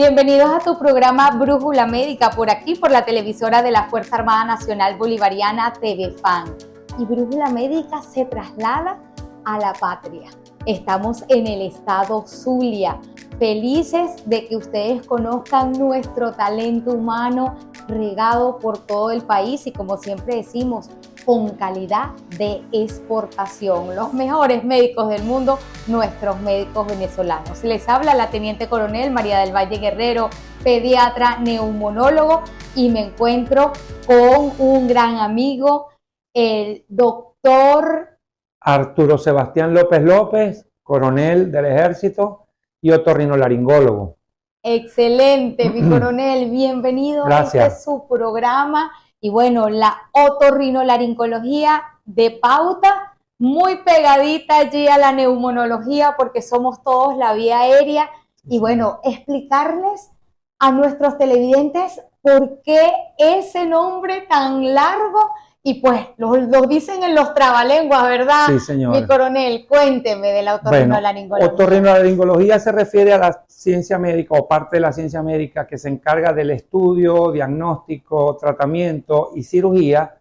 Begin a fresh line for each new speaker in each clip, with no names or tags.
Bienvenidos a tu programa Brújula Médica, por aquí, por la televisora de la Fuerza Armada Nacional Bolivariana, TV FAN. Y Brújula Médica se traslada a la patria. Estamos en el estado Zulia, felices de que ustedes conozcan nuestro talento humano regado por todo el país y, como siempre decimos, con calidad de exportación. Los mejores médicos del mundo, nuestros médicos venezolanos. Les habla la Teniente Coronel María del Valle Guerrero, pediatra neumonólogo, y me encuentro con un gran amigo, el doctor
Arturo Sebastián López López, coronel del Ejército y otorrinolaringólogo.
Excelente, mi coronel, bienvenido.
Gracias.
A este su programa. Y bueno, la otorrinolaringología de pauta, muy pegadita allí a la neumonología, porque somos todos la vía aérea. Y bueno, explicarles a nuestros televidentes por qué ese nombre tan largo, y pues lo dicen en los trabalenguas, ¿verdad?
Sí, señor.
Mi coronel, cuénteme de la otorrinolaringología.
Bueno, otorrinolaringología se refiere a la ciencia médica o parte de la ciencia médica que se encarga del estudio, diagnóstico, tratamiento y cirugía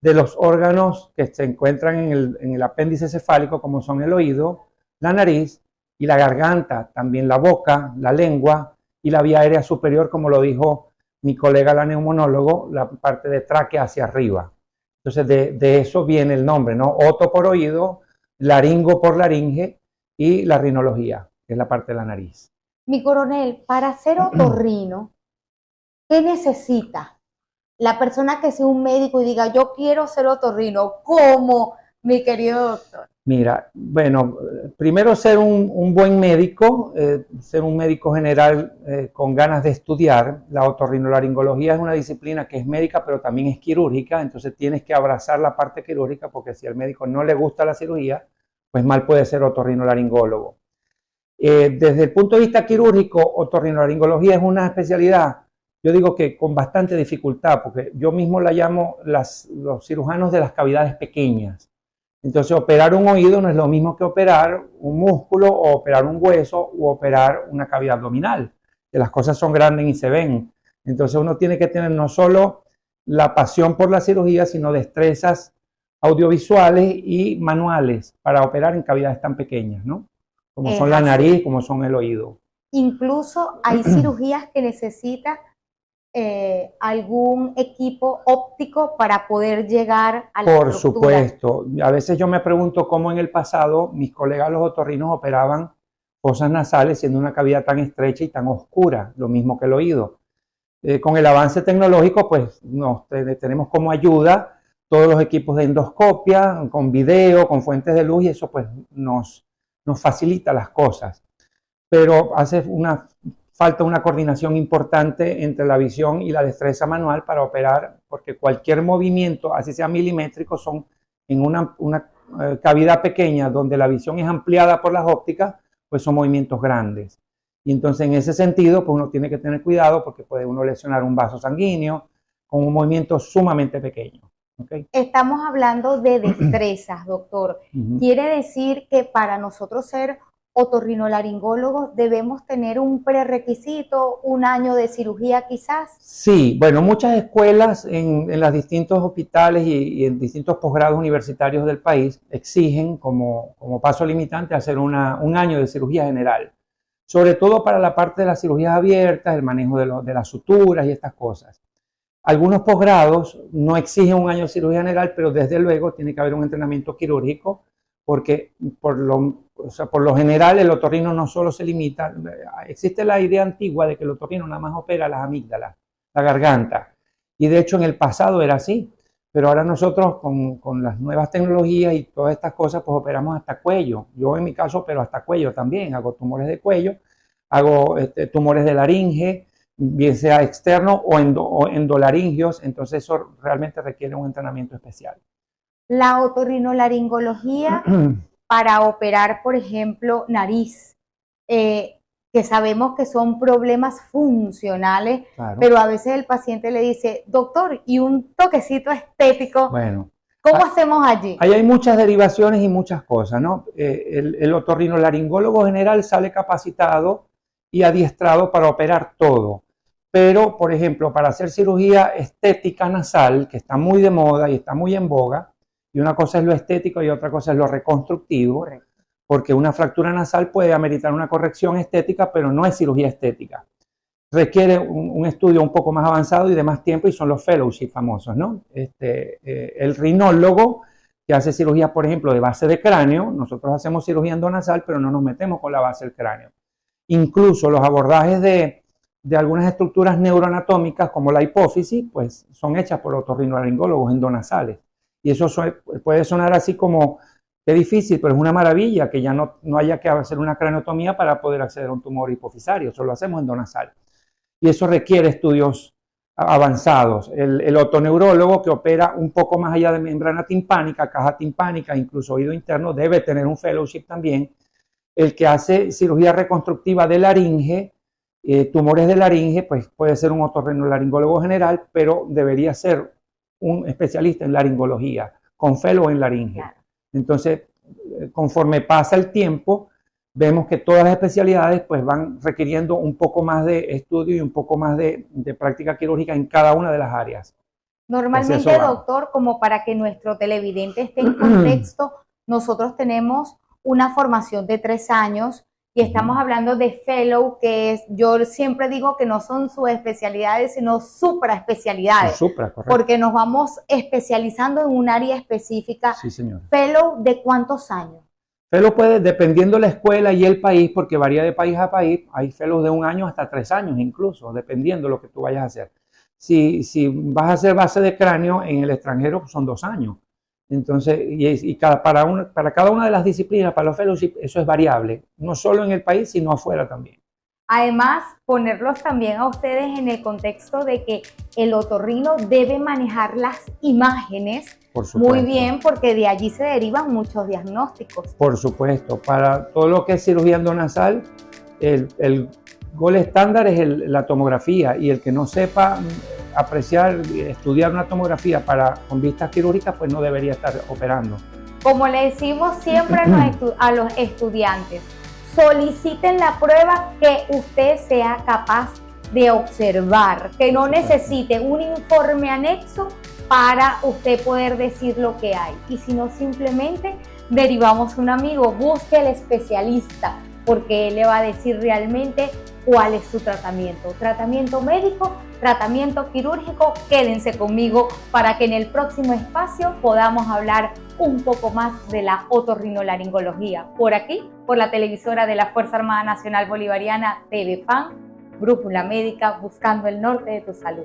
de los órganos que se encuentran en el apéndice cefálico, como son el oído, la nariz y la garganta, también la boca, la lengua y la vía aérea superior, como lo dijo mi colega la neumonólogo, la parte de tráquea hacia arriba. Entonces, de eso viene el nombre, ¿no? Oto por oído, laringo por laringe y la rinología, que es la parte de la nariz.
Mi coronel, para ser otorrino, ¿qué necesita la persona que sea un médico y diga, yo quiero ser otorrino? ¿Cómo, mi querido doctor?
Mira, bueno, primero ser un buen médico, ser un médico general con ganas de estudiar. La otorrinolaringología es una disciplina que es médica, pero también es quirúrgica, entonces tienes que abrazar la parte quirúrgica, porque si al médico no le gusta la cirugía, pues mal puede ser otorrinolaringólogo. Desde el punto de vista quirúrgico, otorrinolaringología es una especialidad, yo digo que con bastante dificultad, porque yo mismo la llamo los cirujanos de las cavidades pequeñas. Entonces, operar un oído no es lo mismo que operar un músculo o operar un hueso u operar una cavidad abdominal, que las cosas son grandes y se ven. Entonces, uno tiene que tener no solo la pasión por la cirugía, sino destrezas audiovisuales y manuales para operar en cavidades tan pequeñas, ¿no? Como son la nariz, como son el oído.
Incluso hay cirugías que necesitan algún equipo óptico para poder llegar a la
Por
estructura.
supuesto. A veces yo me pregunto cómo en el pasado mis colegas los otorrinos operaban fosas nasales siendo una cavidad tan estrecha y tan oscura, lo mismo que el oído. Con el avance tecnológico, pues tenemos como ayuda todos los equipos de endoscopia, con video, con fuentes de luz, y eso pues nos facilita las cosas. Pero falta una coordinación importante entre la visión y la destreza manual para operar, porque cualquier movimiento, así sea milimétrico, son en una cavidad pequeña donde la visión es ampliada por las ópticas, pues son movimientos grandes. Y entonces, en ese sentido, pues uno tiene que tener cuidado, porque puede uno lesionar un vaso sanguíneo con un movimiento sumamente pequeño. ¿Okay?
Estamos hablando de destrezas, doctor. Quiere decir que para nosotros ser otorrinolaringólogos debemos tener un prerequisito, un año de cirugía quizás.
Sí, bueno, muchas escuelas en los distintos hospitales y en distintos posgrados universitarios del país exigen como paso limitante hacer un año de cirugía general, sobre todo para la parte de las cirugías abiertas, el manejo de las suturas y estas cosas. Algunos posgrados no exigen un año de cirugía general, pero desde luego tiene que haber un entrenamiento quirúrgico, porque por lo general el otorrino no solo se limita, existe la idea antigua de que el otorrino nada más opera las amígdalas, la garganta, y de hecho en el pasado era así, pero ahora nosotros con las nuevas tecnologías y todas estas cosas, pues operamos hasta cuello. Yo en mi caso opero hasta cuello también, hago tumores de cuello, hago tumores de laringe, bien sea externo o endolaringios, entonces eso realmente requiere un entrenamiento especial.
La otorrinolaringología para operar, por ejemplo, nariz, que sabemos que son problemas funcionales, claro, pero a veces el paciente le dice, doctor, ¿y un toquecito estético?
Bueno,
¿cómo hacemos allí?
Ahí hay muchas derivaciones y muchas cosas, ¿no? El otorrinolaringólogo general sale capacitado y adiestrado para operar todo. Pero, por ejemplo, para hacer cirugía estética nasal, que está muy de moda y está muy en boga, y una cosa es lo estético y otra cosa es lo reconstructivo, porque una fractura nasal puede ameritar una corrección estética, pero no es cirugía estética. Requiere un estudio un poco más avanzado y de más tiempo, y son los fellowship famosos, ¿no? El rinólogo que hace cirugía, por ejemplo, de base de cráneo, nosotros hacemos cirugía endonasal, pero no nos metemos con la base del cráneo. Incluso los abordajes de algunas estructuras neuroanatómicas, como la hipófisis, pues son hechas por otorrinolaringólogos endonasales. Y eso puede sonar así como, qué difícil, pero es una maravilla que ya no haya que hacer una craniotomía para poder acceder a un tumor hipofisario, eso lo hacemos endonasal. Y eso requiere estudios avanzados. El otoneurólogo, que opera un poco más allá de membrana timpánica, caja timpánica, incluso oído interno, debe tener un fellowship también. El que hace cirugía reconstructiva de laringe, tumores de laringe, pues puede ser un otorrinolaringólogo general, pero debería ser un especialista en laringología, con fellow en laringe. Claro. Entonces, conforme pasa el tiempo, vemos que todas las especialidades pues van requiriendo un poco más de estudio y un poco más de práctica quirúrgica en cada una de las áreas.
Normalmente, doctor, como para que nuestro televidente esté en contexto, nosotros tenemos una formación de 3 años y estamos hablando de fellow, que es, yo siempre digo que no son subespecialidades, sino supraespecialidades. Correcto. Porque nos vamos especializando en un área específica.
Sí, señor.
¿Fellow de cuántos años?
Fellow puede, dependiendo la escuela y el país, porque varía de país a país, hay fellows de 1 año hasta 3 años incluso, dependiendo de lo que tú vayas a hacer. Si vas a hacer base de cráneo en el extranjero, son 2 años. Entonces, para cada una de las disciplinas, para los fellowship, eso es variable, no solo en el país, sino afuera también.
Además, ponerlos también a ustedes en el contexto de que el otorrino debe manejar las imágenes muy bien, porque de allí se derivan muchos diagnósticos.
Por supuesto, para todo lo que es cirugía endonasal, el gol estándar es la tomografía, y el que no sepa apreciar, estudiar una tomografía con vistas quirúrgicas, pues no debería estar operando.
Como le decimos siempre a los estudiantes, soliciten la prueba que usted sea capaz de observar, que no necesite un informe anexo para usted poder decir lo que hay. Y si no, simplemente derivamos a un amigo, busque al especialista, porque él le va a decir realmente cuál es su tratamiento. Tratamiento médico, tratamiento quirúrgico. Quédense conmigo para que en el próximo espacio podamos hablar un poco más de la otorrinolaringología. Por aquí, por la televisora de la Fuerza Armada Nacional Bolivariana, TV Fan, Brújula Médica, buscando el norte de tu salud.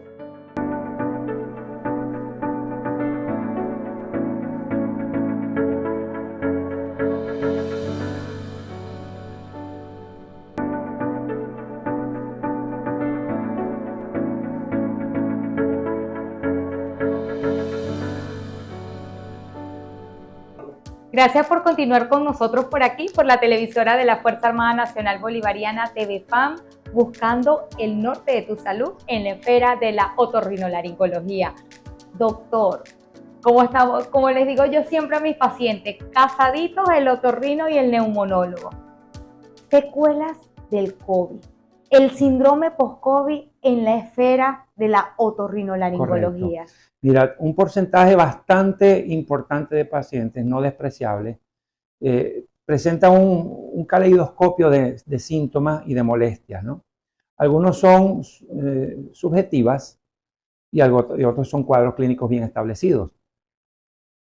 Gracias por continuar con nosotros por aquí, por la televisora de la Fuerza Armada Nacional Bolivariana, TV FAM, buscando el norte de tu salud en la esfera de la otorrinolaringología. Doctor, como les digo yo siempre a mis pacientes, casaditos el otorrino y el neumonólogo. Secuelas del COVID, el síndrome post-COVID en la esfera de la otorrinolaringología.
Correcto. Mira, un porcentaje bastante importante de pacientes, no despreciable, presenta un caleidoscopio de síntomas y de molestias, ¿no? Algunos son subjetivas y otros son cuadros clínicos bien establecidos.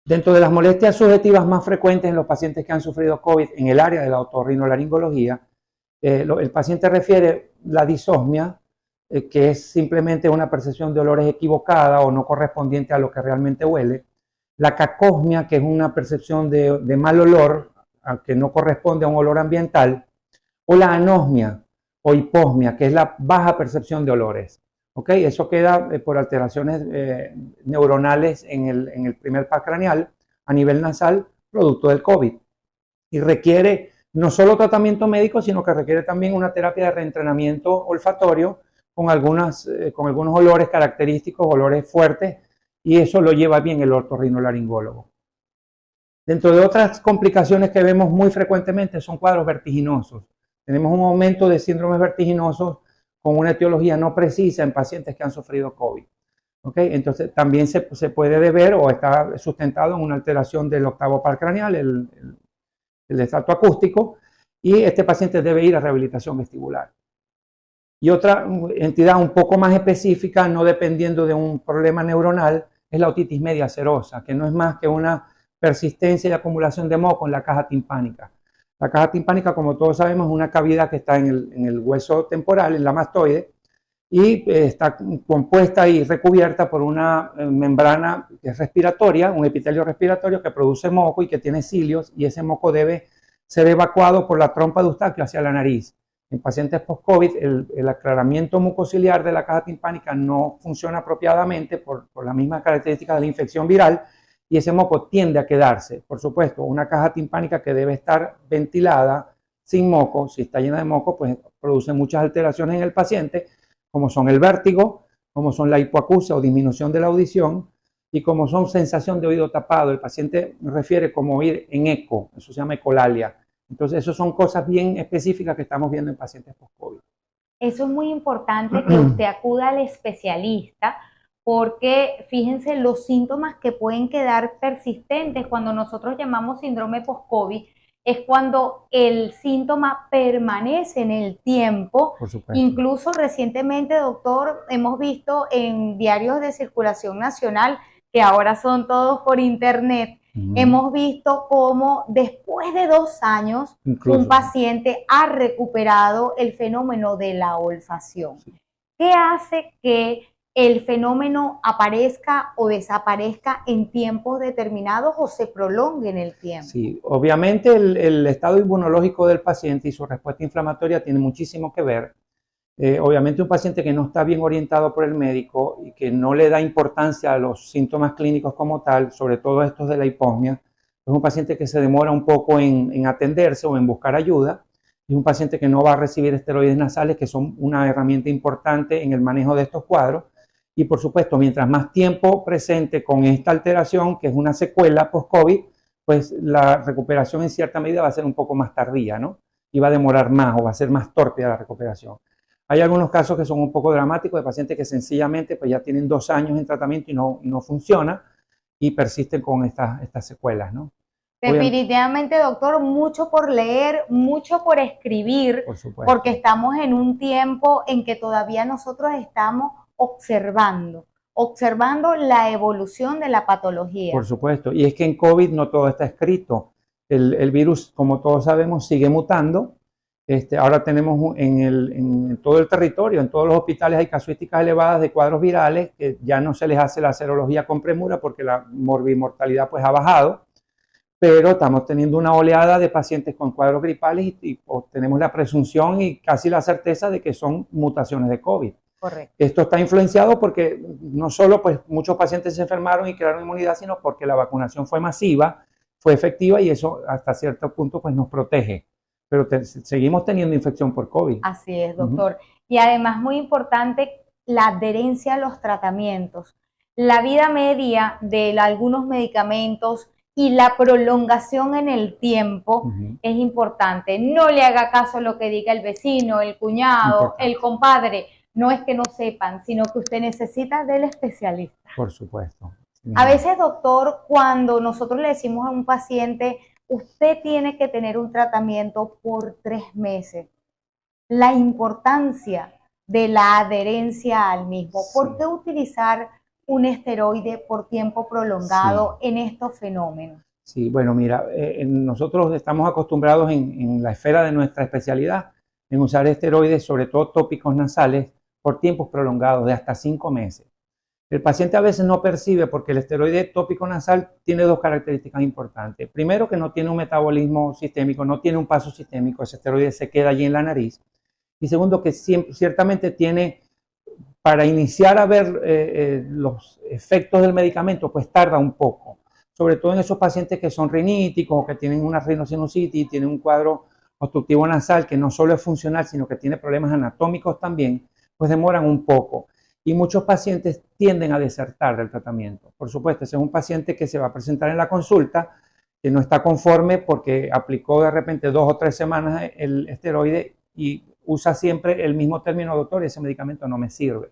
Dentro de las molestias subjetivas más frecuentes en los pacientes que han sufrido COVID en el área de la otorrinolaringología, el paciente refiere la disosmia, que es simplemente una percepción de olores equivocada o no correspondiente a lo que realmente huele. La cacosmia, que es una percepción de mal olor, que no corresponde a un olor ambiental. O la anosmia o hiposmia, que es la baja percepción de olores. ¿Okay? Eso queda por alteraciones neuronales en el primer par craneal a nivel nasal, producto del COVID. Y requiere no solo tratamiento médico, sino que requiere también una terapia de reentrenamiento olfatorio con algunos olores característicos, olores fuertes, y eso lo lleva bien el otorrinolaringólogo. Dentro de otras complicaciones que vemos muy frecuentemente son cuadros vertiginosos, Tenemos un aumento de síndromes vertiginosos con una etiología no precisa en pacientes que han sufrido COVID. ¿Okay? Entonces, también se puede deber o está sustentado en una alteración del octavo par craneal, el estrato acústico, y este paciente debe ir a rehabilitación vestibular. Y otra entidad un poco más específica, no dependiendo de un problema neuronal, es la otitis media serosa, que no es más que una persistencia y acumulación de moco en la caja timpánica. La caja timpánica, como todos sabemos, es una cavidad que está en el hueso temporal, en la mastoide, y está compuesta y recubierta por una membrana que es respiratoria, un epitelio respiratorio que produce moco y que tiene cilios, y ese moco debe ser evacuado por la trompa de Eustaquio hacia la nariz. En pacientes post-COVID, el aclaramiento mucociliar de la caja timpánica no funciona apropiadamente por la misma característica de la infección viral, y ese moco tiende a quedarse. Por supuesto, una caja timpánica que debe estar ventilada, sin moco. Si está llena de moco, pues produce muchas alteraciones en el paciente, como son el vértigo, como son la hipoacusia o disminución de la audición, y como son sensación de oído tapado. El paciente refiere como oír en eco, eso se llama ecolalia. Entonces, eso son cosas bien específicas que estamos viendo en pacientes post-COVID.
Eso es muy importante que usted acuda al especialista, porque fíjense los síntomas que pueden quedar persistentes cuando nosotros llamamos síndrome post-COVID. Es cuando el síntoma permanece en el tiempo.
Por supuesto.
Incluso recientemente, doctor, hemos visto en diarios de circulación nacional, que ahora son todos por internet, hemos visto cómo después de 2 años un paciente ha recuperado el fenómeno de la olfacción. Sí. ¿Qué hace que el fenómeno aparezca o desaparezca en tiempos determinados o se prolongue en el tiempo?
Sí, obviamente el estado inmunológico del paciente y su respuesta inflamatoria tiene muchísimo que ver. Obviamente un paciente que no está bien orientado por el médico y que no le da importancia a los síntomas clínicos como tal, sobre todo estos de la hiposmia, es un paciente que se demora un poco en atenderse o en buscar ayuda. Es un paciente que no va a recibir esteroides nasales, que son una herramienta importante en el manejo de estos cuadros. Y por supuesto, mientras más tiempo presente con esta alteración, que es una secuela post-COVID, pues la recuperación en cierta medida va a ser un poco más tardía, ¿no? Y va a demorar más o va a ser más tórpida la recuperación. Hay algunos casos que son un poco dramáticos de pacientes que sencillamente pues ya tienen 2 años en tratamiento y no funciona y persisten con estas secuelas, ¿no?
Definitivamente, doctor, mucho por leer, mucho por escribir, porque estamos en un tiempo en que todavía nosotros estamos observando la evolución de la patología.
Por supuesto, y es que en COVID no todo está escrito. El virus, como todos sabemos, sigue mutando. Ahora tenemos en todo el territorio, en todos los hospitales hay casuísticas elevadas de cuadros virales que ya no se les hace la serología con premura porque la morbimortalidad pues ha bajado, pero estamos teniendo una oleada de pacientes con cuadros gripales y tenemos la presunción y casi la certeza de que son mutaciones de COVID.
Correcto.
Esto está influenciado porque no solo pues muchos pacientes se enfermaron y crearon inmunidad, sino porque la vacunación fue masiva, fue efectiva y eso hasta cierto punto pues nos protege. Pero seguimos teniendo infección por COVID.
Así es, doctor. Y además muy importante la adherencia a los tratamientos. La vida media de algunos medicamentos y la prolongación en el tiempo es importante. No le haga caso a lo que diga el vecino, el cuñado, el compadre. No es que no sepan, sino que usted necesita del especialista.
Por supuesto. Sí.
A veces, doctor, cuando nosotros le decimos a un paciente, usted tiene que tener un tratamiento por 3 meses. La importancia de la adherencia al mismo. Sí. ¿Por qué utilizar un esteroide por tiempo prolongado en estos fenómenos?
Sí, bueno, mira, nosotros estamos acostumbrados en la esfera de nuestra especialidad en usar esteroides, sobre todo tópicos nasales, por tiempos prolongados de hasta 5 meses. El paciente a veces no percibe porque el esteroide tópico nasal tiene 2 características importantes. Primero, que no tiene un metabolismo sistémico, no tiene un paso sistémico, ese esteroide se queda allí en la nariz. Y segundo, que ciertamente tiene, para iniciar a ver los efectos del medicamento, pues tarda un poco. Sobre todo en esos pacientes que son riníticos o que tienen una rinosinusitis, tienen un cuadro obstructivo nasal que no solo es funcional, sino que tiene problemas anatómicos también, pues demoran un poco. Y muchos pacientes tienden a desertar del tratamiento. Por supuesto, ese es un paciente que se va a presentar en la consulta, que no está conforme porque aplicó de repente 2 o 3 semanas el esteroide y usa siempre el mismo término, doctor, ese medicamento no me sirve.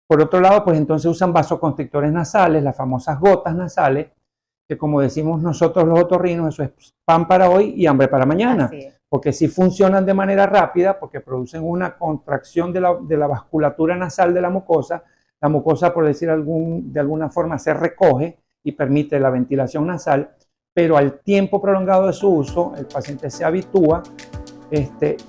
Por otro lado, pues entonces usan vasoconstrictores nasales, las famosas gotas nasales, que como decimos nosotros los otorrinos, eso es pan para hoy y hambre para mañana. Porque sí funcionan de manera rápida, porque producen una contracción de la vasculatura nasal de la mucosa, por decir de alguna forma, se recoge y permite la ventilación nasal, pero al tiempo prolongado de su uso, el paciente se habitúa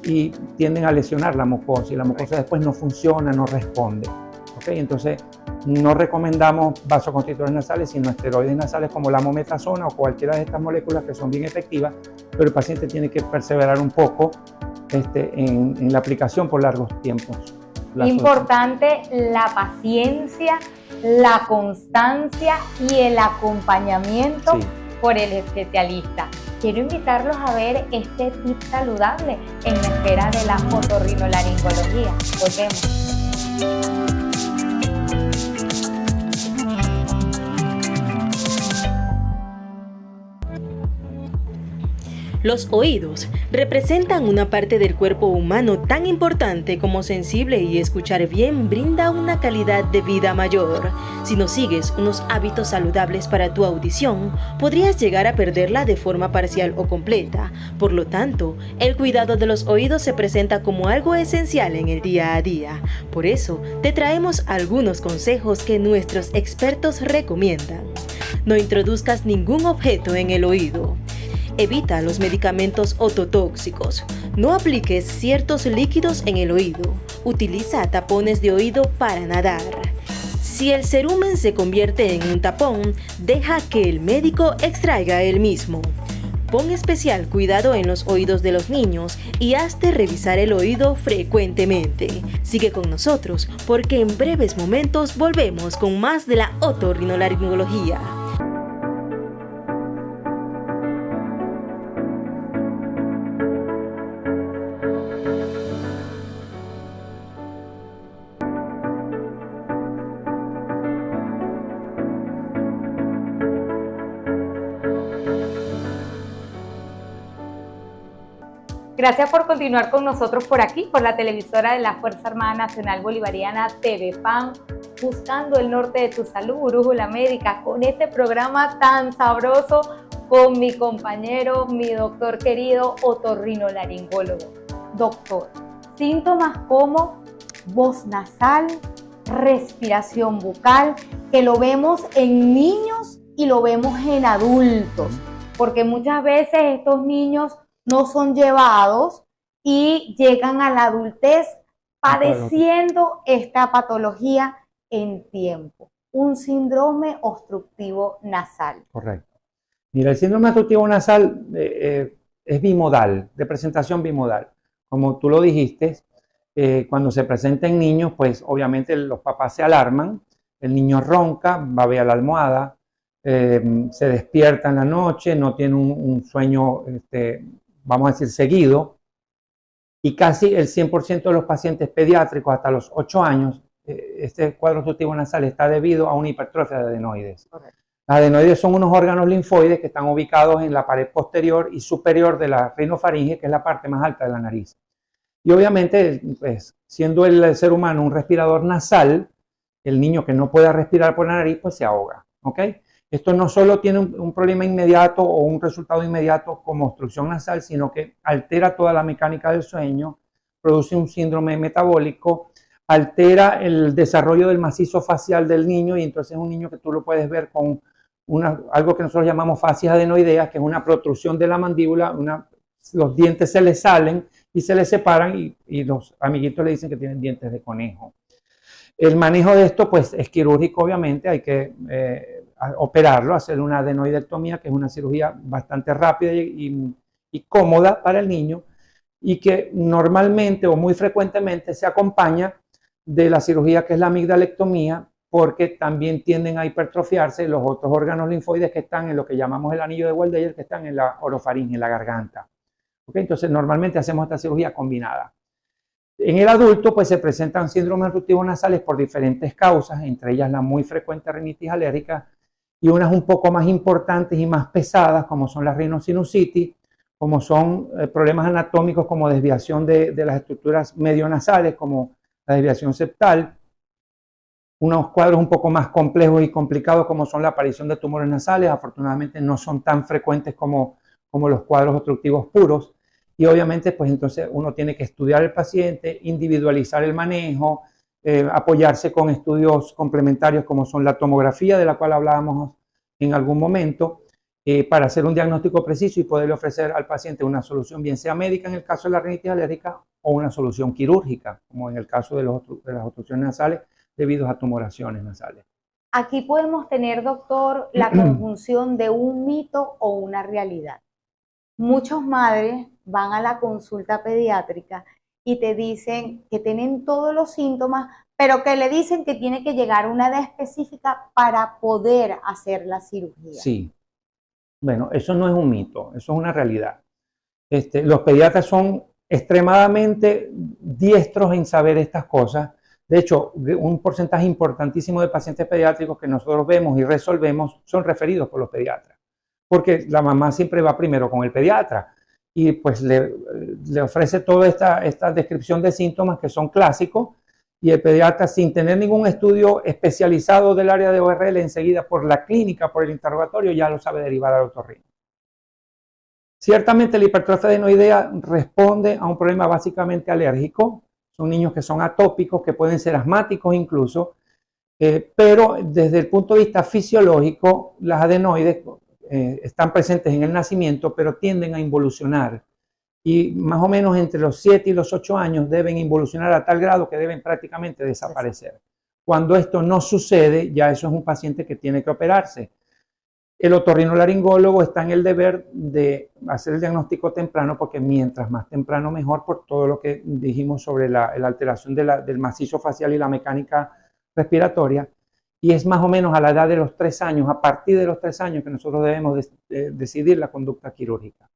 y tienden a lesionar la mucosa, y la mucosa después no funciona, no responde. ¿Okay? Entonces, no recomendamos vasoconstrictores nasales, sino esteroides nasales como la mometasona o cualquiera de estas moléculas que son bien efectivas, pero el paciente tiene que perseverar un poco en la aplicación por largos tiempos.
Importante la paciencia, la constancia y el acompañamiento por el especialista. Quiero invitarlos a ver este tip saludable en la esfera de la otorrinolaringología. Volvemos.
Los oídos representan una parte del cuerpo humano tan importante como sensible, y escuchar bien brinda una calidad de vida mayor. Si no sigues unos hábitos saludables para tu audición, podrías llegar a perderla de forma parcial o completa. Por lo tanto, el cuidado de los oídos se presenta como algo esencial en el día a día. Por eso, te traemos algunos consejos que nuestros expertos recomiendan. No introduzcas ningún objeto en el oído. Evita los medicamentos ototóxicos. No apliques ciertos líquidos en el oído. Utiliza tapones de oído para nadar. Si el cerumen se convierte en un tapón, deja que el médico extraiga el mismo. Pon especial cuidado en los oídos de los niños y hazte revisar el oído frecuentemente. Sigue con nosotros, porque en breves momentos volvemos con más de la otorrinolaringología.
Gracias por continuar con nosotros por aquí, por la televisora de la Fuerza Armada Nacional Bolivariana, TVFAN, buscando el norte de tu salud, Brújula Médica, con este programa tan sabroso con mi compañero, mi doctor querido, otorrinolaringólogo. Doctor, síntomas como voz nasal, respiración bucal, que lo vemos en niños y lo vemos en adultos, porque muchas veces estos niños no son llevados y llegan a la adultez padeciendo esta patología en tiempo, un síndrome obstructivo nasal.
Correcto. Mira, el síndrome obstructivo nasal es bimodal, de presentación bimodal. Como tú lo dijiste, cuando se presenta en niños, pues obviamente los papás se alarman, el niño ronca, babea la almohada, se despierta en la noche, no tiene un sueño, vamos a decir, seguido, y casi el 100% de los pacientes pediátricos hasta los 8 años, este cuadro obstructivo nasal está debido a una hipertrofia de adenoides. Correcto. Las adenoides son unos órganos linfoides que están ubicados en la pared posterior y superior de la rinofaringe, que es la parte más alta de la nariz. Y obviamente, pues, siendo el ser humano un respirador nasal, el niño que no pueda respirar por la nariz, pues se ahoga, ¿ok? Esto no solo tiene un problema inmediato o un resultado inmediato como obstrucción nasal, sino que altera toda la mecánica del sueño, produce un síndrome metabólico, altera el desarrollo del macizo facial del niño, y entonces es un niño que tú lo puedes ver con algo que nosotros llamamos fascias adenoideas, que es una protrusión de la mandíbula, los dientes se le salen y se le separan, y los amiguitos le dicen que tienen dientes de conejo. El manejo de esto, pues, es quirúrgico, obviamente, hay que operarlo, hacer una adenoidectomía, que es una cirugía bastante rápida y cómoda para el niño, y que normalmente o muy frecuentemente se acompaña de la cirugía que es la amigdalectomía, porque también tienden a hipertrofiarse los otros órganos linfoides que están en lo que llamamos el anillo de Waldeyer, que están en la orofaringe, en la garganta. ¿Okay? Entonces normalmente hacemos esta cirugía combinada. En el adulto, pues, se presentan síndromes obstructivos nasales por diferentes causas, entre ellas la muy frecuente rinitis alérgica, y unas un poco más importantes y más pesadas, como son la rinosinusitis, como son problemas anatómicos como desviación de las estructuras medionasales, como la desviación septal, unos cuadros un poco más complejos y complicados como son la aparición de tumores nasales, afortunadamente no son tan frecuentes como los cuadros obstructivos puros, y obviamente pues entonces uno tiene que estudiar al paciente, individualizar el manejo, apoyarse con estudios complementarios como son la tomografía, de la cual hablábamos en algún momento, para hacer un diagnóstico preciso y poderle ofrecer al paciente una solución, bien sea médica en el caso de la rinitis alérgica o una solución quirúrgica, como en el caso de las obstrucciones nasales debido a tumoraciones nasales.
Aquí podemos tener, doctor, la conjunción de un mito o una realidad. Muchas madres van a la consulta pediátrica y te dicen que tienen todos los síntomas, pero que le dicen que tiene que llegar a una edad específica para poder hacer la cirugía.
Sí. Bueno, eso no es un mito, eso es una realidad. Los pediatras son extremadamente diestros en saber estas cosas. De hecho, un porcentaje importantísimo de pacientes pediátricos que nosotros vemos y resolvemos son referidos por los pediatras, porque la mamá siempre va primero con el pediatra y pues le ofrece toda esta descripción de síntomas que son clásicos, y el pediatra, sin tener ningún estudio especializado del área de ORL, enseguida por la clínica, por el interrogatorio, ya lo sabe derivar al otorrino. Ciertamente la hipertrofia adenoidea responde a un problema básicamente alérgico. Son niños que son atópicos, que pueden ser asmáticos incluso, pero desde el punto de vista fisiológico, las adenoides están presentes en el nacimiento, pero tienden a involucionar. Y más o menos entre los 7 y los 8 años deben involucionar a tal grado que deben prácticamente desaparecer. Cuando esto no sucede, ya eso es un paciente que tiene que operarse. El otorrinolaringólogo está en el deber de hacer el diagnóstico temprano, porque mientras más temprano mejor, por todo lo que dijimos sobre la alteración del macizo facial y la mecánica respiratoria. Y es más o menos a la edad de los 3 años, a partir de los 3 años, que nosotros debemos decidir la conducta quirúrgica.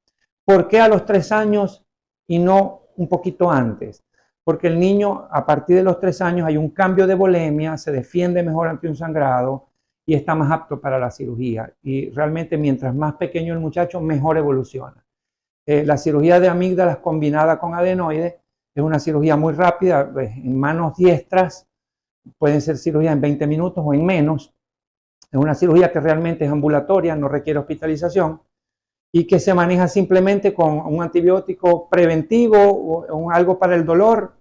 ¿Por qué a los 3 años y no un poquito antes? Porque el niño, a partir de los 3 años, hay un cambio de volemia, se defiende mejor ante un sangrado y está más apto para la cirugía. Y realmente, mientras más pequeño el muchacho, mejor evoluciona. La cirugía de amígdalas combinada con adenoides es una cirugía muy rápida, en manos diestras. Pueden ser cirugías en 20 minutos o en menos. Es una cirugía que realmente es ambulatoria, no requiere hospitalización, y que se maneja simplemente con un antibiótico preventivo o algo para el dolor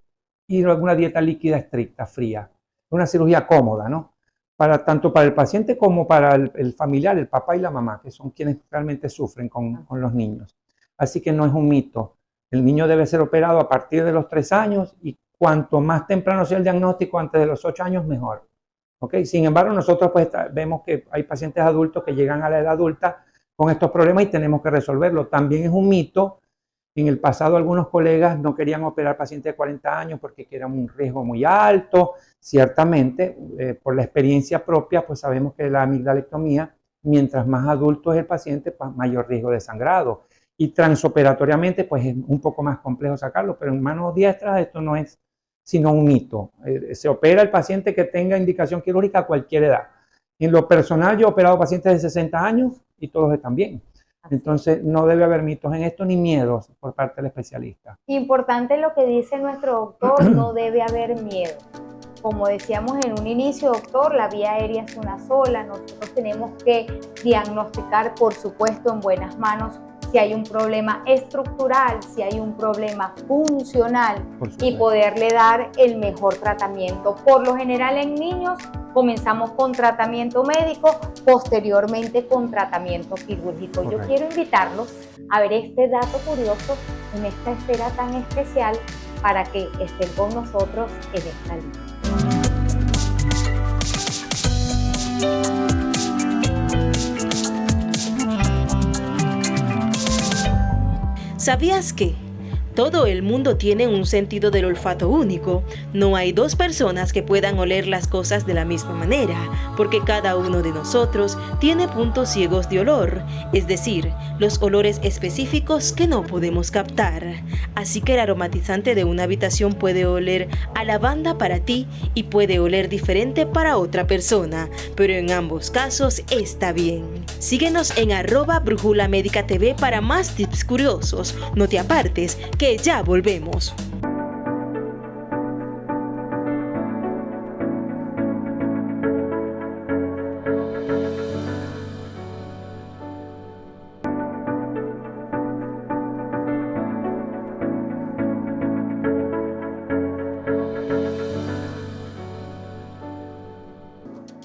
y alguna dieta líquida estricta, fría. Una cirugía cómoda, ¿no? Tanto para el paciente como para el familiar, el papá y la mamá, que son quienes realmente sufren con los niños. Así que no es un mito. El niño debe ser operado a partir de los 3 años y cuanto más temprano sea el diagnóstico, antes de los 8 años, mejor. ¿Okay? Sin embargo, nosotros pues vemos que hay pacientes adultos que llegan a la edad adulta con estos problemas y tenemos que resolverlo. También es un mito. En el pasado algunos colegas no querían operar pacientes de 40 años porque era un riesgo muy alto. Ciertamente, por la experiencia propia, pues sabemos que la amigdalectomía, mientras más adulto es el paciente, pues mayor riesgo de sangrado. Y transoperatoriamente, pues es un poco más complejo sacarlo, pero en manos diestras esto no es sino un mito. Se opera el paciente que tenga indicación quirúrgica a cualquier edad. En lo personal, yo he operado pacientes de 60 años y todos están bien. Entonces, no debe haber mitos en esto ni miedos por parte del especialista.
Importante lo que dice nuestro doctor, no debe haber miedo. Como decíamos en un inicio, doctor, la vía aérea es una sola. Nosotros tenemos que diagnosticar, por supuesto, en buenas manos si hay un problema estructural, si hay un problema funcional y poderle dar el mejor tratamiento. Por lo general en niños comenzamos con tratamiento médico, posteriormente con tratamiento quirúrgico. Correcto. Yo quiero invitarlos a ver este dato curioso en esta esfera tan especial para que estén con nosotros en esta línea.
¿Sabías que todo el mundo tiene un sentido del olfato único, No hay dos personas que puedan oler las cosas de la misma manera, porque cada uno de nosotros tiene puntos ciegos de olor, es decir, los olores específicos que no podemos captar. Así que el aromatizante de una habitación puede oler a lavanda para ti y puede oler diferente para otra persona, pero en ambos casos está bien. Síguenos en @BrújulaMédicaTV para más tips curiosos. No te apartes, que ya volvemos.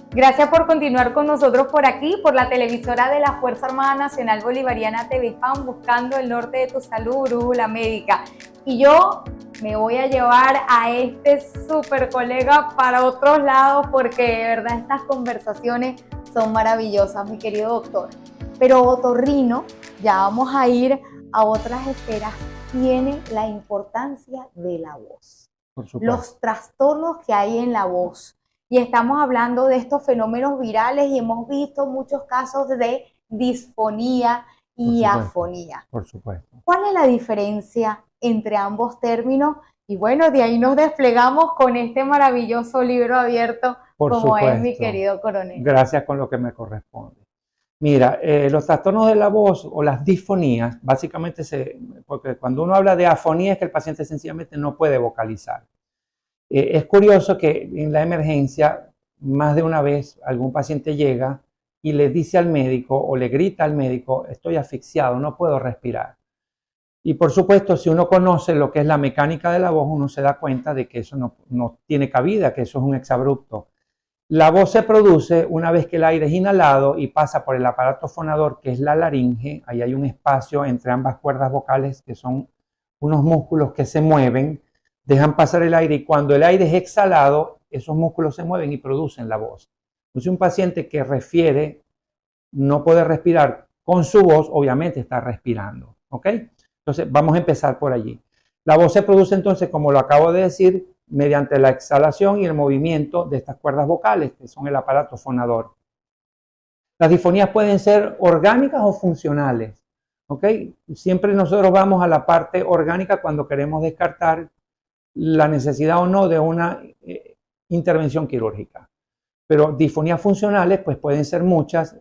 Gracias por continuar con nosotros por aquí, por la televisora de la Fuerza Armada Nacional Bolivariana TVFAN, buscando el norte de tu salud, Brújula Médica. Y yo me voy a llevar a este súper colega para otros lados porque de verdad estas conversaciones son maravillosas, mi querido doctor. Pero otorrino, ya vamos a ir a otras esferas, tiene la importancia de la voz.
Por supuesto.
Los trastornos que hay en la voz. Y estamos hablando de estos fenómenos virales y hemos visto muchos casos de disfonía y afonía.
Por supuesto.
¿Cuál es la diferencia entre ambos términos? Y bueno, de ahí nos desplegamos con este maravilloso libro abierto, como es mi querido coronel.
Gracias con lo que me corresponde. Mira, los trastornos de la voz o las disfonías, básicamente, porque cuando uno habla de afonía es que el paciente sencillamente no puede vocalizar. Es curioso que en la emergencia, más de una vez, algún paciente llega y le dice al médico o le grita al médico, estoy asfixiado, no puedo respirar. Y por supuesto, si uno conoce lo que es la mecánica de la voz, uno se da cuenta de que eso no tiene cabida, que eso es un exabrupto. La voz se produce una vez que el aire es inhalado y pasa por el aparato fonador, que es la laringe. Ahí hay un espacio entre ambas cuerdas vocales, que son unos músculos que se mueven, dejan pasar el aire y cuando el aire es exhalado, esos músculos se mueven y producen la voz. Entonces un paciente que refiere no puede respirar con su voz, obviamente está respirando, ¿ok? Entonces vamos a empezar por allí. La voz se produce entonces, como lo acabo de decir, mediante la exhalación y el movimiento de estas cuerdas vocales, que son el aparato fonador. Las disfonías pueden ser orgánicas o funcionales, ¿ok? Siempre nosotros vamos a la parte orgánica cuando queremos descartar la necesidad o no de una intervención quirúrgica. Pero disfonías funcionales pues pueden ser muchas,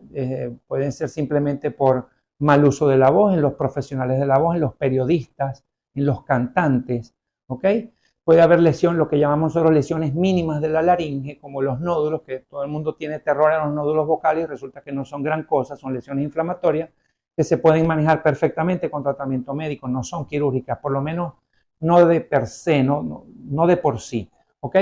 pueden ser simplemente por mal uso de la voz en los profesionales de la voz, en los periodistas, en los cantantes, ¿ok? Puede haber lesión, lo que llamamos nosotros lesiones mínimas de la laringe, como los nódulos, que todo el mundo tiene terror a los nódulos vocales y resulta que no son gran cosa, son lesiones inflamatorias que se pueden manejar perfectamente con tratamiento médico, no son quirúrgicas, por lo menos no de per se, no de por sí, ¿ok?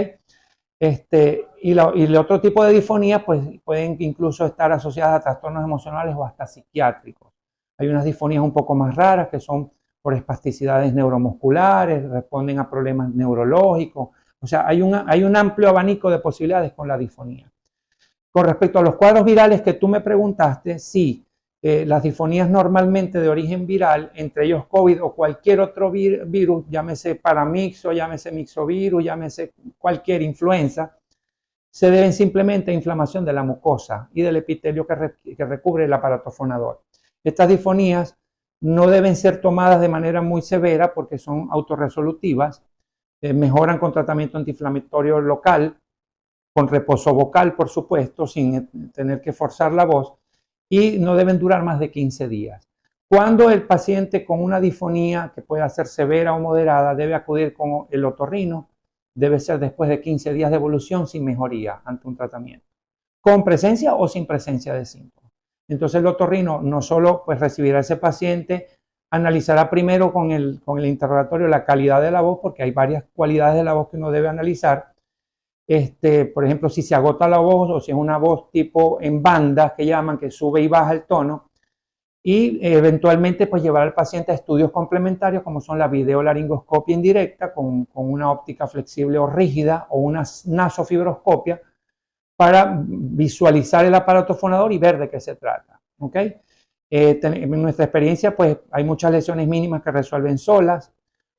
Y el otro tipo de disfonía pues pueden incluso estar asociadas a trastornos emocionales o hasta psiquiátricos. Hay unas disfonías un poco más raras que son por espasticidades neuromusculares, responden a problemas neurológicos, o sea, hay un amplio abanico de posibilidades con la disfonía. Con respecto a los cuadros virales que tú me preguntaste, sí, las disfonías normalmente de origen viral, entre ellos COVID o cualquier otro virus, llámese paramixo, llámese mixovirus, llámese cualquier influenza, se deben simplemente a inflamación de la mucosa y del epitelio que recubre el aparato fonador. Estas disfonías no deben ser tomadas de manera muy severa porque son autorresolutivas, mejoran con tratamiento antiinflamatorio local, con reposo vocal, por supuesto, sin tener que forzar la voz, y no deben durar más de 15 días. Cuando el paciente con una disfonía que pueda ser severa o moderada debe acudir con el otorrino, debe ser después de 15 días de evolución sin mejoría ante un tratamiento, con presencia o sin presencia de síntomas. Entonces el otorrino no solo pues recibirá a ese paciente, analizará primero con el interrogatorio la calidad de la voz, porque hay varias cualidades de la voz que uno debe analizar. Por ejemplo, si se agota la voz o si es una voz tipo en bandas que llaman, que sube y baja el tono, y eventualmente pues llevar al paciente a estudios complementarios como son la videolaringoscopia indirecta con una óptica flexible o rígida o una nasofibroscopia para visualizar el aparato fonador y ver de qué se trata, ¿ok? En nuestra experiencia pues hay muchas lesiones mínimas que resuelven solas,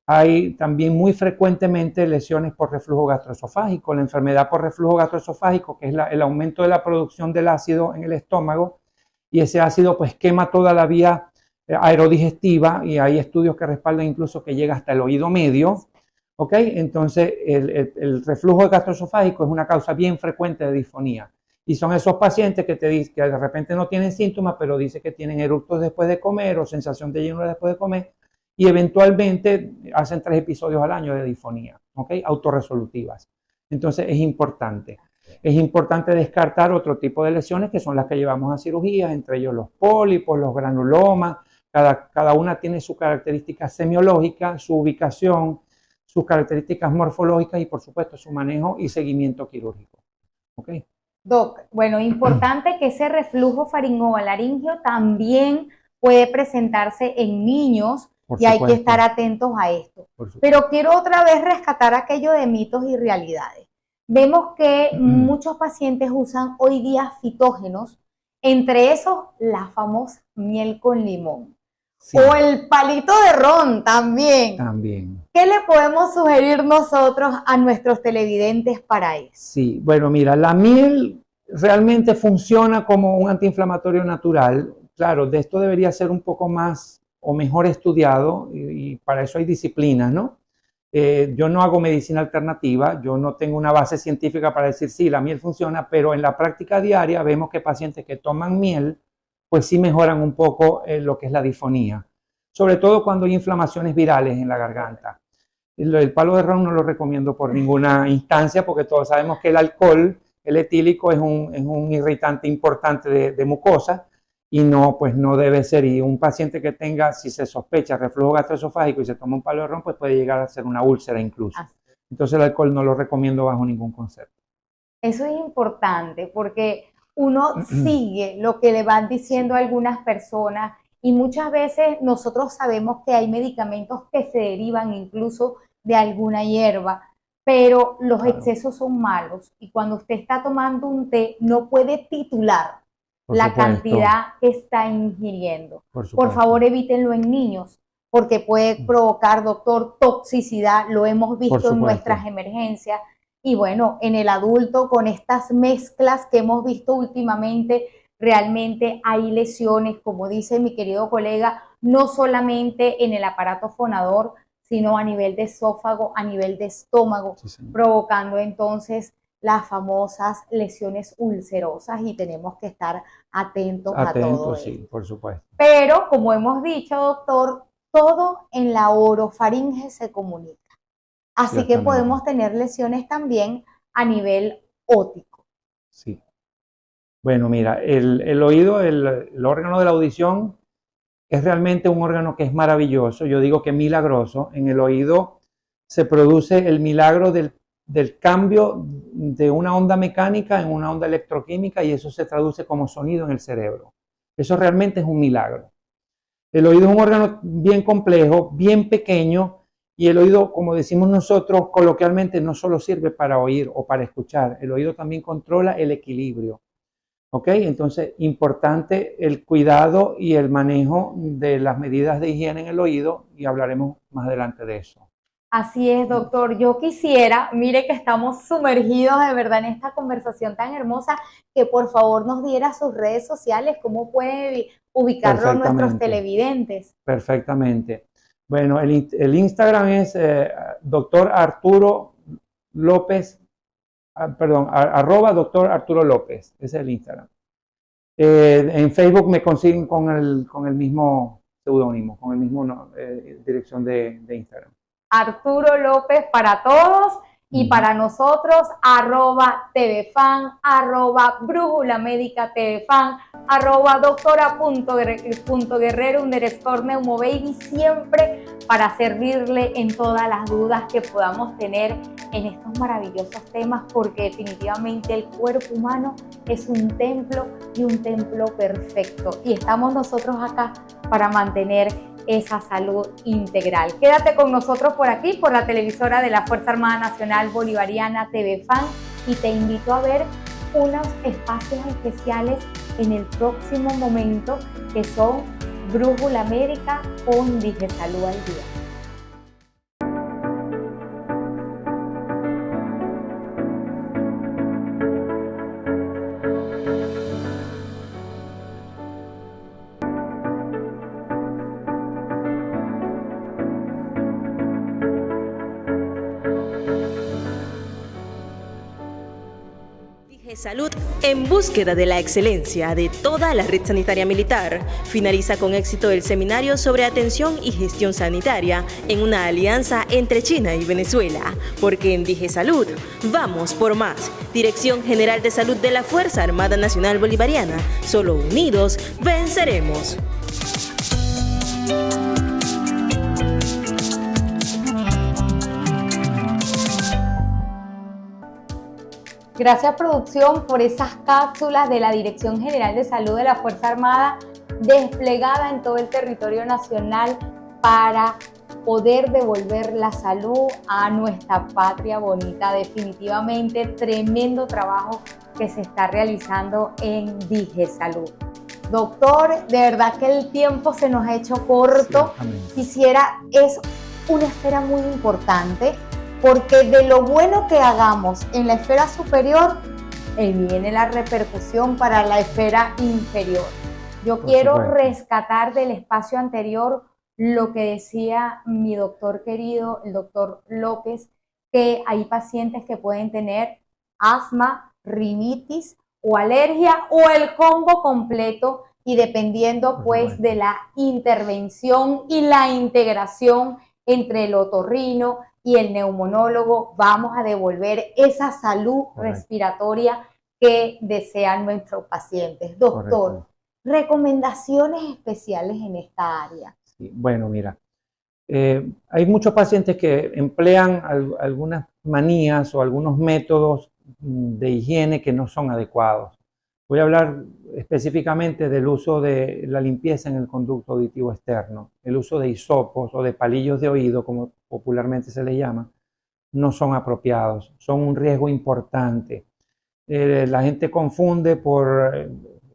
hay también muy frecuentemente lesiones por reflujo gastroesofágico. La enfermedad por reflujo gastroesofágico, que es el aumento de la producción del ácido en el estómago, y ese ácido pues quema toda la vía aerodigestiva, y hay estudios que respaldan incluso que llega hasta el oído medio. ¿Ok? Entonces el reflujo gastroesofágico es una causa bien frecuente de disfonía. Y son esos pacientes que te dicen que de repente no tienen síntomas, pero dicen que tienen eructos después de comer o sensación de llenura después de comer, y eventualmente hacen 3 episodios al año de disfonía, ¿ok? Autorresolutivas. Entonces es importante. Es importante descartar otro tipo de lesiones que son las que llevamos a cirugías, entre ellos los pólipos, los granulomas. Cada una tiene su característica semiológica, su ubicación, sus características morfológicas y por supuesto su manejo y seguimiento quirúrgico. ¿Ok?
Doc, bueno, importante que ese reflujo faringolaringio también puede presentarse en niños y hay que estar atentos a esto. Pero quiero otra vez rescatar aquello de mitos y realidades. Vemos que muchos pacientes usan hoy día fitógenos, entre esos la famosa miel con limón. Sí. O el palito de ron también.
También.
¿Qué le podemos sugerir nosotros a nuestros televidentes para eso?
Sí, bueno, mira, la miel realmente funciona como un antiinflamatorio natural. Claro, de esto debería ser un poco más o mejor estudiado y para eso hay disciplinas, ¿no? Yo no hago medicina alternativa, yo no tengo una base científica para decir sí, la miel funciona, pero en la práctica diaria vemos que pacientes que toman miel pues sí mejoran un poco lo que es la disfonía, sobre todo cuando hay inflamaciones virales en la garganta. El palo de ron no lo recomiendo por ninguna instancia porque todos sabemos que el alcohol, el etílico, es un irritante importante de mucosa y no, pues no debe ser. Y un paciente que tenga, si se sospecha reflujo gastroesofágico y se toma un palo de ron, pues puede llegar a ser una úlcera incluso. Entonces el alcohol no lo recomiendo bajo ningún concepto.
Eso es importante porque uno sigue lo que le van diciendo algunas personas y muchas veces nosotros sabemos que hay medicamentos que se derivan incluso de alguna hierba, pero los excesos son malos y cuando usted está tomando un té no puede titular la cantidad que está ingiriendo. Por favor, evítenlo en niños porque puede provocar, doctor, toxicidad, lo hemos visto en nuestras emergencias. Y bueno, en el adulto, con estas mezclas que hemos visto últimamente, realmente hay lesiones, como dice mi querido colega, no solamente en el aparato fonador, sino a nivel de esófago, a nivel de estómago, provocando entonces las famosas lesiones ulcerosas y tenemos que estar atentos a todo
sí,
esto.
Por supuesto.
Pero, como hemos dicho, doctor, todo en la orofaringe se comunica. Así que podemos tener lesiones también a nivel óptico.
Sí. Bueno, mira, el oído, el órgano de la audición, es realmente un órgano que es maravilloso. Yo digo que milagroso. En el oído se produce el milagro del cambio de una onda mecánica en una onda electroquímica y eso se traduce como sonido en el cerebro. Eso realmente es un milagro. El oído es un órgano bien complejo, bien pequeño. Y el oído, como decimos nosotros coloquialmente, no solo sirve para oír o para escuchar, el oído también controla el equilibrio. ¿Ok? Entonces, importante el cuidado y el manejo de las medidas de higiene en el oído y hablaremos más adelante de eso.
Así es, doctor. Yo quisiera, mire que estamos sumergidos de verdad en esta conversación tan hermosa, que por favor nos diera sus redes sociales, cómo puede ubicarlo nuestros televidentes.
Perfectamente. Bueno, el Instagram es Dr. Arturo López, @ Dr. Arturo López, ese es el Instagram. En Facebook me consiguen con el mismo seudónimo, con el mismo dirección de Instagram.
Arturo López para todos y para nosotros, @tvfan, @brújula médica tvfan, @doctora.guerrero_neumobaby, siempre para servirle en todas las dudas que podamos tener en estos maravillosos temas, porque definitivamente el cuerpo humano es un templo y un templo perfecto. Y estamos nosotros acá para mantener esa salud integral. Quédate con nosotros por aquí, por la televisora de la Fuerza Armada Nacional Bolivariana TVFAN, y te invito a ver unos espacios especiales en el próximo momento que son Brújula Médica con Digesalud al Día.
DigeSalud, en búsqueda de la excelencia de toda la red sanitaria militar, finaliza con éxito el seminario sobre atención y gestión sanitaria en una alianza entre China y Venezuela, porque en DigeSalud vamos por más. Dirección General de Salud de la Fuerza Armada Nacional Bolivariana, solo unidos venceremos.
Gracias, producción, por esas cápsulas de la Dirección General de Salud de la Fuerza Armada desplegada en todo el territorio nacional para poder devolver la salud a nuestra patria bonita. Definitivamente, tremendo trabajo que se está realizando en DigeSalud. Doctor, de verdad que el tiempo se nos ha hecho corto. Es una esfera muy importante, porque de lo bueno que hagamos en la esfera superior, viene la repercusión para la esfera inferior. Yo quiero rescatar del espacio anterior lo que decía mi doctor querido, el doctor López, que hay pacientes que pueden tener asma, rinitis o alergia o el combo completo, y dependiendo pues de la intervención y la integración entre el otorrino y el neumonólogo, vamos a devolver esa salud respiratoria que desean nuestros pacientes. Doctor, recomendaciones especiales en esta área.
Sí, bueno, mira, hay muchos pacientes que emplean algunas manías o algunos métodos de higiene que no son adecuados. Voy a hablar específicamente del uso de la limpieza en el conducto auditivo externo. El uso de hisopos o de palillos de oído, como popularmente se le llama, no son apropiados, son un riesgo importante. La gente confunde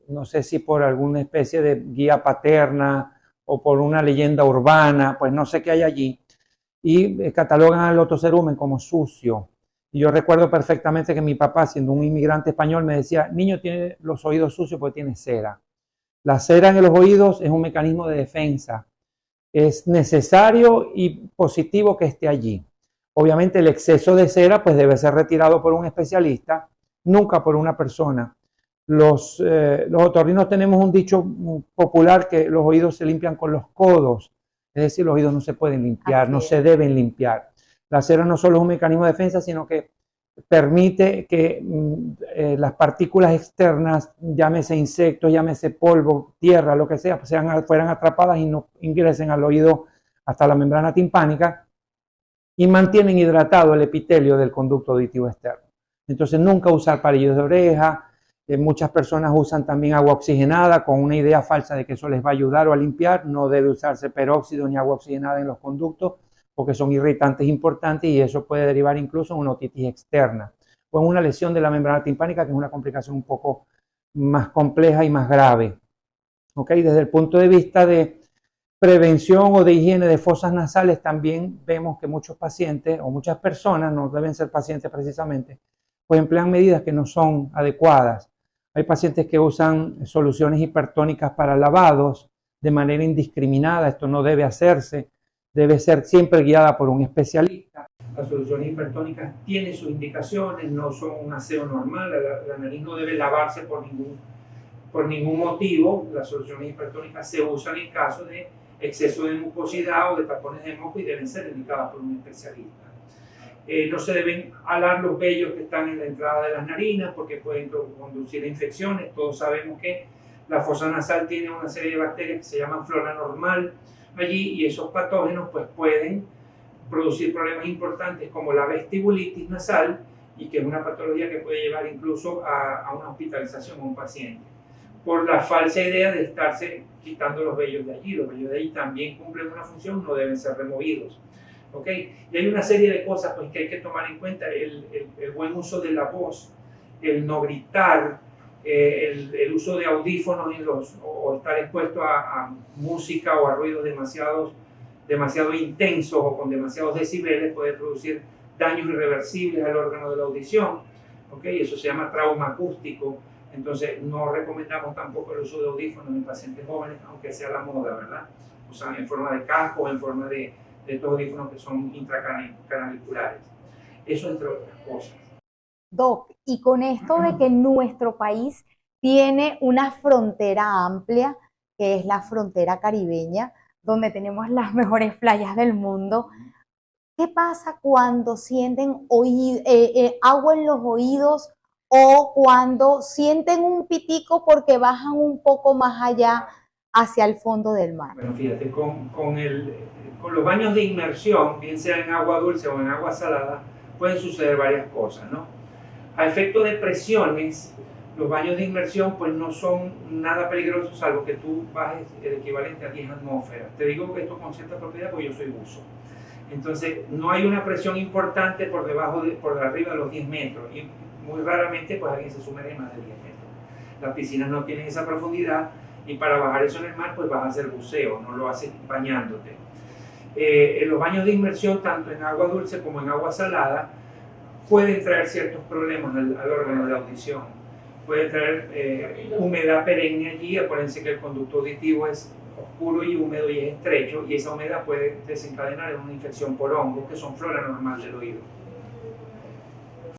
no sé si por alguna especie de guía paterna o por una leyenda urbana, pues no sé qué hay allí, y catalogan al otocerumen como sucio. Y yo recuerdo perfectamente que mi papá, siendo un inmigrante español, me decía: niño tiene los oídos sucios porque tiene cera. La cera en los oídos es un mecanismo de defensa. Es necesario y positivo que esté allí. Obviamente el exceso de cera pues debe ser retirado por un especialista, nunca por una persona. Los otorrinos tenemos un dicho popular que los oídos se limpian con los codos. Es decir, los oídos no se pueden limpiar, no se deben limpiar. La cera no solo es un mecanismo de defensa, sino que permite que las partículas externas, llámese insectos, llámese polvo, tierra, lo que sea, pues fueran atrapadas y no ingresen al oído hasta la membrana timpánica, y mantienen hidratado el epitelio del conducto auditivo externo. Entonces, nunca usar palillos de oreja. Muchas personas usan también agua oxigenada con una idea falsa de que eso les va a ayudar o a limpiar. No debe usarse peróxido ni agua oxigenada en los conductos, porque son irritantes importantes y eso puede derivar incluso en una otitis externa o en una lesión de la membrana timpánica, que es una complicación un poco más compleja y más grave. Desde el punto de vista de prevención o de higiene de fosas nasales, también vemos que muchos pacientes o muchas personas, no deben ser pacientes precisamente, pues emplean medidas que no son adecuadas. Hay pacientes que usan soluciones hipertónicas para lavados de manera indiscriminada. Esto no debe hacerse. Debe ser siempre guiada por un especialista. Las soluciones hipertónicas tienen sus indicaciones, no son un aseo normal. La nariz no debe lavarse por ningún motivo. Las soluciones hipertónicas se usan en caso de exceso de mucosidad o de tapones de moco y deben ser indicadas por un especialista. No se deben alar los vellos que están en la entrada de las narinas porque pueden conducir a infecciones. Todos sabemos que la fosa nasal tiene una serie de bacterias que se llaman flora normal allí, y esos patógenos pues pueden producir problemas importantes como la vestibulitis nasal, y que es una patología que puede llevar incluso a una hospitalización a un paciente por la falsa idea de estarse quitando los vellos de allí. Los vellos de allí también cumplen una función, no deben ser removidos. Y hay una serie de cosas pues que hay que tomar en cuenta: el buen uso de la voz, el no gritar, el uso de audífonos o estar expuesto a música o a ruidos demasiado intensos o con demasiados decibeles puede producir daños irreversibles al órgano de la audición. Eso se llama trauma acústico. Entonces no recomendamos tampoco el uso de audífonos en pacientes jóvenes, aunque sea la moda, ¿verdad? O sea, en forma de casco o en forma de estos audífonos que son intracanalicular. Eso entre otras cosas.
Doc, y con esto de que nuestro país tiene una frontera amplia, que es la frontera caribeña, donde tenemos las mejores playas del mundo, ¿qué pasa cuando sienten agua en los oídos o cuando sienten un pitico porque bajan un poco más allá hacia el fondo del mar?
Bueno, fíjate, con los baños de inmersión, bien sea en agua dulce o en agua salada, pueden suceder varias cosas, ¿no? A efecto de presiones, los baños de inmersión pues no son nada peligrosos, salvo que tú bajes el equivalente a 10 atmósferas. Te digo esto con cierta propiedad porque yo soy buzo. Entonces, no hay una presión importante por arriba de los 10 metros y muy raramente pues alguien se sumerge más de 10 metros. Las piscinas no tienen esa profundidad y para bajar eso en el mar pues vas a hacer buceo, no lo haces bañándote. En los baños de inmersión, tanto en agua dulce como en agua salada, pueden traer ciertos problemas al órgano de audición. Puede traer humedad perenne allí. Acuérdense que el conducto auditivo es oscuro y húmedo y es estrecho, y esa humedad puede desencadenar en una infección por hongos, que son flora normal del oído.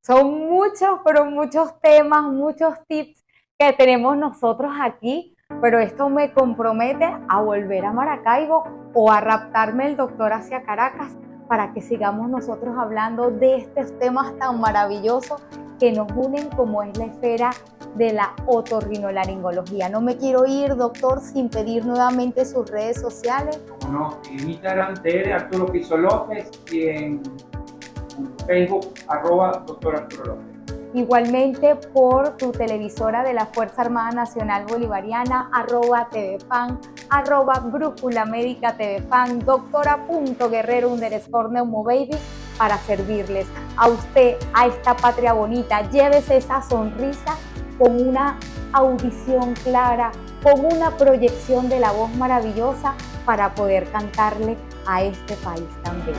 Son muchos, pero muchos temas, muchos tips que tenemos nosotros aquí, pero esto me compromete a volver a Maracaibo o a raptarme el doctor hacia Caracas para que sigamos nosotros hablando de estos temas tan maravillosos que nos unen, como es la esfera de la otorrinolaringología. No me quiero ir, doctor, sin pedir nuevamente sus redes sociales.
Como no, en Instagram, Arturo Piso López, y en Facebook, @Dr. Arturo López.
Igualmente por tu televisora de la Fuerza Armada Nacional Bolivariana, @TVFan, Brújula Médica TVFan, doctora.guerrero_neumobaby, para servirles a usted, a esta patria bonita. Llévese esa sonrisa con una audición clara, con una proyección de la voz maravillosa para poder cantarle a este país tan bello.